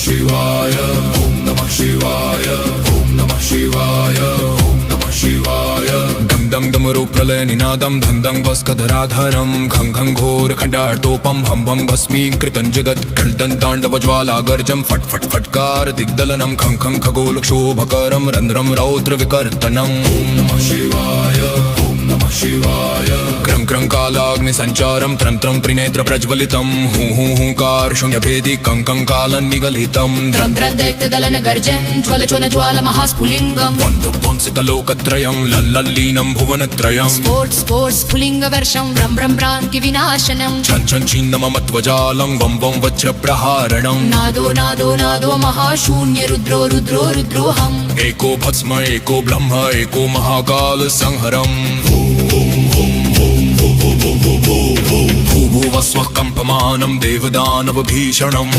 शिवाय ओम नमः शिवाय ओम नमः शिवाय ओम नमः शिवाय गम दम डमरू प्रलय निनादम धं दं भस्कधराधरम खं खं घोर खंडार्तोपम भं भं भस्मीकृतं जगत् खण्डं ताण्डव ज्वाला गर्जं फट् फट् फट्कार दिग्दलनं खं खं खगोलक्षोभकरं रन्ध्रं रौद्र विकर्तनम् ओम नमः शिवाय ओम नमः शिवाय क्रं क्रं कालाग्नि संचारं त्रं त्रं त्रिनेत्र प्रज्वलितं हूं हूं हूंकार शून्यभेदी कं कं कालं निगलितं द्रं द्रं दैत्यदलन गर्जन् ज्वल ज्वल ज्वाल महास्फुलिङ्गम् वंसितलोकत्रयं लल्लीनं भुवनत्रयं स्फोट स्फोट स्फुलिङ्गवर्षं भ्रं भ्रं भ्रान्ति विनाशनम् छन् छन् छिन्नममत्वजालं वं वं वज्रप्रहारणं नादो नादो नादो महाशून्य रुद्रो रुद्रो रुद्रोऽहम् एको भस्म एको ब्रह्म एको महाकाल संहरम् भूभुवस्वः कम्पमानं देवदानव भीषणम्